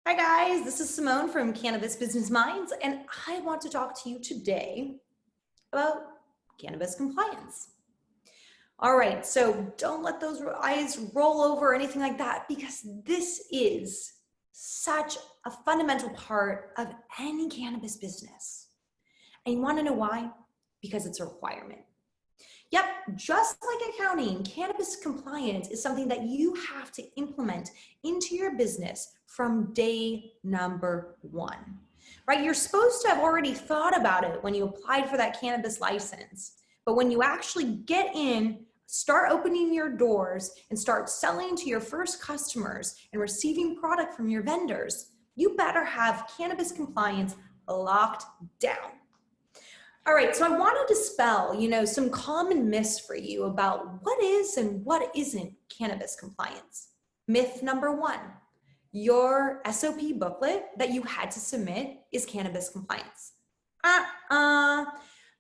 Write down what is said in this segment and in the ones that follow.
Hi guys, this is Simone from Cannabis Business Minds, and I want to talk to you today about cannabis compliance. All right, so don't let those eyes roll over or anything like that, because this is such a fundamental part of any cannabis business. And you want to know why? Because it's a requirement. Yep, just like accounting, cannabis compliance is something that you have to implement into your business from day number one, right? You're supposed to have already thought about it when you applied for that cannabis license. But when you actually get in, start opening your doors and start selling to your first customers and receiving product from your vendors, you better have cannabis compliance locked down. All right, so I want to dispel, some common myths for you about what is and what isn't cannabis compliance. Myth number one, your SOP booklet that you had to submit is cannabis compliance.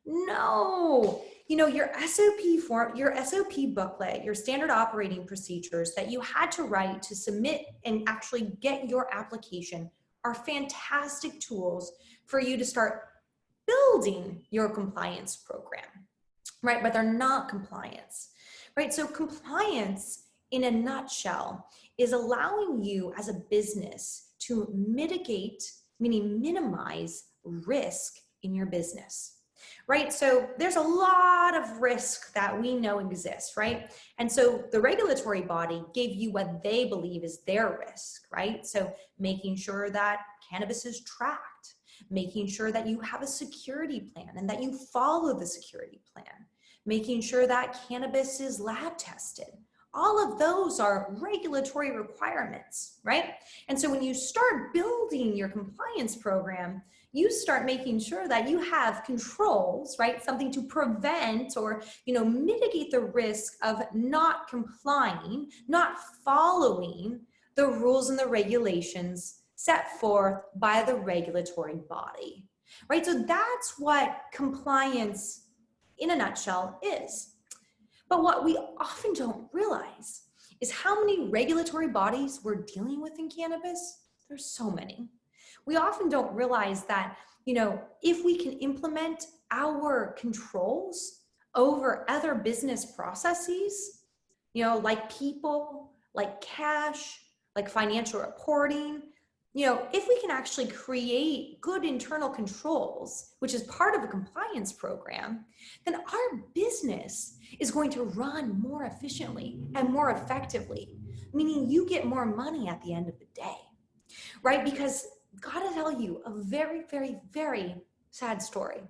No. Your SOP form, your SOP booklet, your standard operating procedures that you had to write to submit and actually get your application are fantastic tools for you to start building your compliance program, right? But they're not compliance, right? So compliance in a nutshell is allowing you as a business to mitigate, meaning minimize risk in your business, right? So there's a lot of risk that we know exists, right? And so the regulatory body gave you what they believe is their risk, right? So making sure that cannabis is tracked, making sure that you have a security plan and that you follow the security plan, making sure that cannabis is lab tested. All of those are regulatory requirements, right? And so when you start building your compliance program, you start making sure that you have controls, right? Something to prevent or, mitigate the risk of not complying, not following the rules and the regulations set forth by the regulatory body, right? So that's what compliance in a nutshell is. But what we often don't realize is how many regulatory bodies we're dealing with in cannabis. There's so many. We often don't realize that, if we can implement our controls over other business processes, like people, like cash, like financial reporting, if we can actually create good internal controls, which is part of a compliance program, then our business is going to run more efficiently and more effectively, meaning you get more money at the end of the day, right? Because gotta tell you a very, very, very sad story.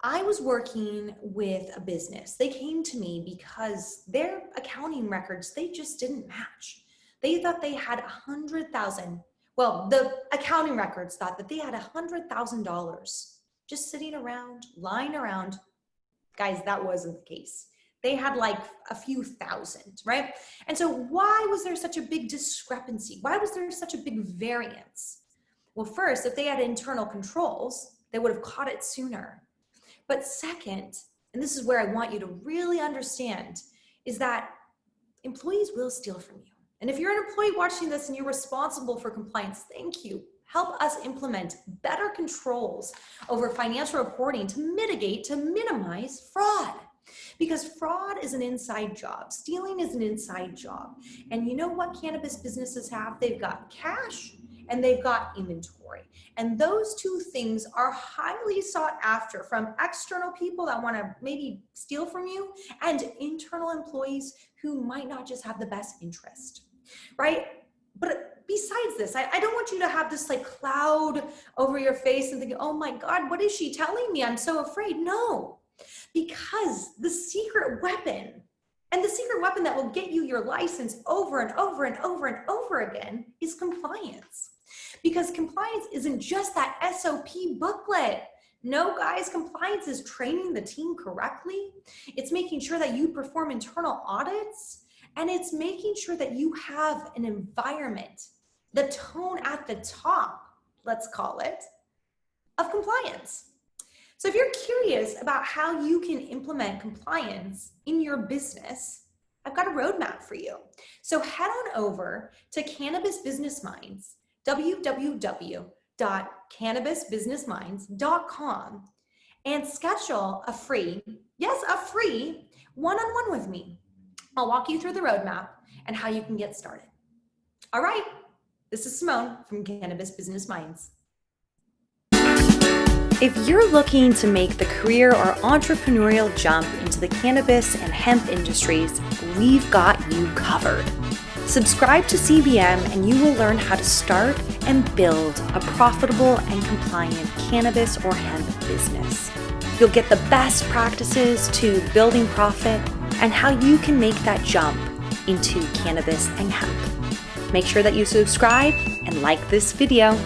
I was working with a business. They came to me because their accounting records, they just didn't match. They thought they had 100,000. Well, the accounting records thought that they had $100,000 just sitting around, lying around. Guys, that wasn't the case. They had like a few thousand, right? And so why was there such a big discrepancy? Why was there such a big variance? Well, first, if they had internal controls, they would have caught it sooner. But second, and this is where I want you to really understand, is that employees will steal from you. And if you're an employee watching this and you're responsible for compliance, thank you. Help us implement better controls over financial reporting to mitigate, to minimize fraud. Because fraud is an inside job. Stealing is an inside job. And you know what cannabis businesses have? They've got cash and they've got inventory. And those two things are highly sought after from external people that want to maybe steal from you and internal employees who might not just have the best interest, right? But besides this, I don't want you to have this like cloud over your face and think, oh my God, what is she telling me? I'm so afraid. No, because the secret weapon and the secret weapon that will get you your license over and over and over and over again is compliance. Because compliance isn't just that SOP booklet. No, guys, compliance is training the team correctly. It's making sure that you perform internal audits, and it's making sure that you have an environment, the tone at the top, let's call it, of compliance. So if you're curious about how you can implement compliance in your business, I've got a roadmap for you. So head on over to Cannabis Business Minds www.cannabisbusinessminds.com and schedule a free one-on-one with me. I'll walk you through the roadmap and how you can get started. All right, this is Simone from Cannabis Business Minds. If you're looking to make the career or entrepreneurial jump into the cannabis and hemp industries, we've got you covered. Subscribe to CBM and you will learn how to start and build a profitable and compliant cannabis or hemp business. You'll get the best practices to building profit and how you can make that jump into cannabis and hemp. Make sure that you subscribe and like this video.